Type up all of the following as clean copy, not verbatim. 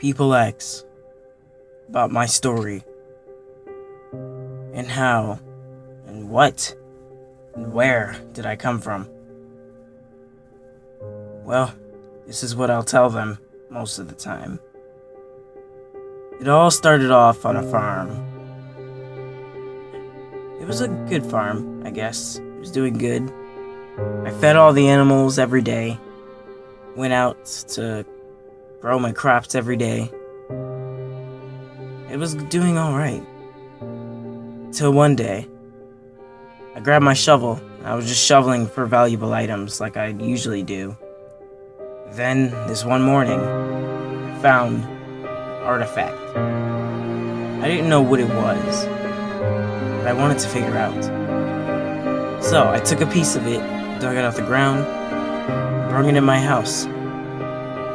People ask about my story and how and what and where did I come from. Well, this is what I'll tell them most of the time. It all started off on a farm. It was a good farm, I guess. It was doing good. I fed all the animals every day. Went out to grow my crops every day. It was doing alright. Till one day, I grabbed my shovel. I was just shoveling for valuable items like I usually do. Then, this one morning, I found an artifact. I didn't know what it was, but I wanted to figure out. So, I took a piece of it, dug it out the ground, and brought it in my house.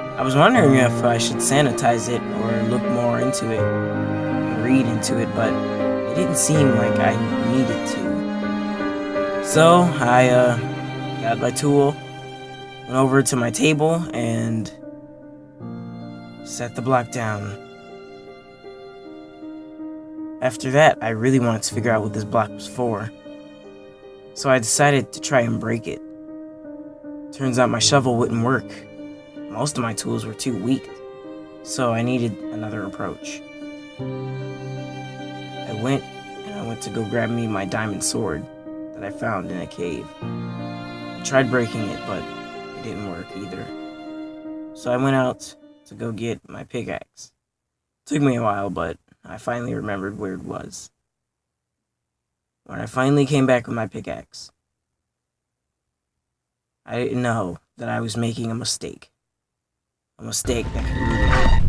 I was wondering if I should sanitize it or look more into it, and read into it, but it didn't seem like I needed to. So, I got my tool, went over to my table, and set the block down. After that, I really wanted to figure out what this block was for. So I decided to try and break it. Turns out my shovel wouldn't work. Most of my tools were too weak, so I needed another approach. I went to go grab me my diamond sword that I found in a cave. I tried breaking it, but it didn't work either. So I went out to go get my pickaxe. Took me a while, but I finally remembered where it was. When I finally came back with my pickaxe, I didn't know that I was making a mistake. A mistake that could ruin my life.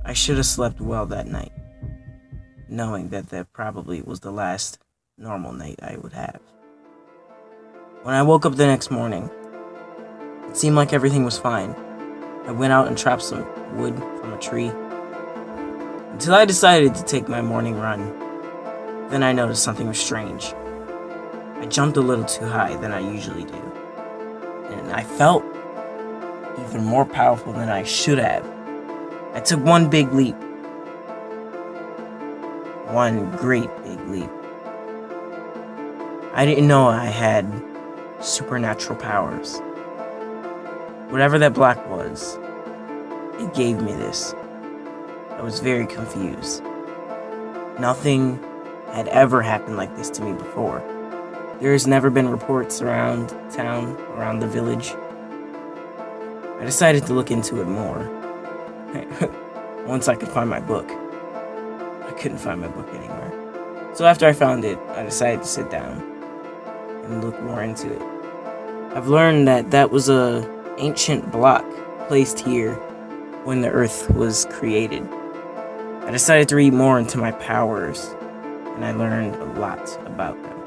I should have slept well that night, knowing that probably was the last normal night I would have. When I woke up the next morning, it seemed like everything was fine. I went out and chopped some wood from a tree, until I decided to take my morning run. Then I noticed something was strange. I jumped a little too high than I usually do, and I felt even more powerful than I should have. I took one big leap. One great big leap. I didn't know I had supernatural powers. Whatever that block was, it gave me this. I was very confused. Nothing had ever happened like this to me before. There's never been reports around town, around the village. I decided to look into it more. Once I could find my book. I couldn't find my book anywhere. So after I found it, I decided to sit down and look more into it. I've learned that was a ancient block placed here when the earth was created. I decided to read more into my powers, and I learned a lot about them,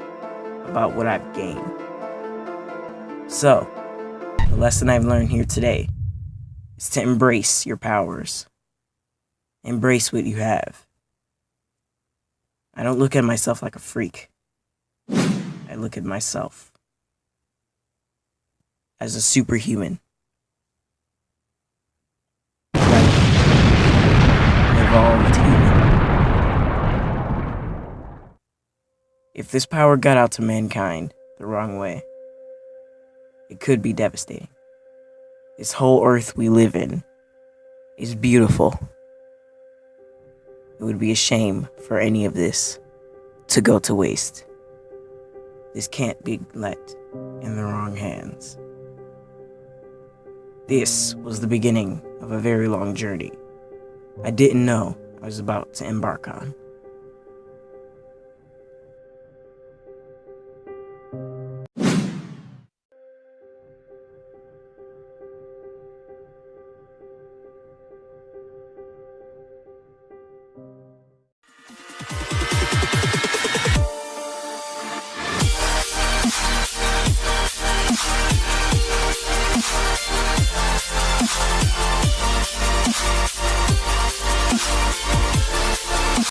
about what I've gained. So, the lesson I've learned here today is to embrace your powers. Embrace what you have. I don't look at myself like a freak. I look at myself as a superhuman. An evolved human. If this power got out to mankind the wrong way, it could be devastating. This whole earth we live in is beautiful. It would be a shame for any of this to go to waste. This can't be let in the wrong hands. This was the beginning of a very long journey I didn't know I was about to embark on.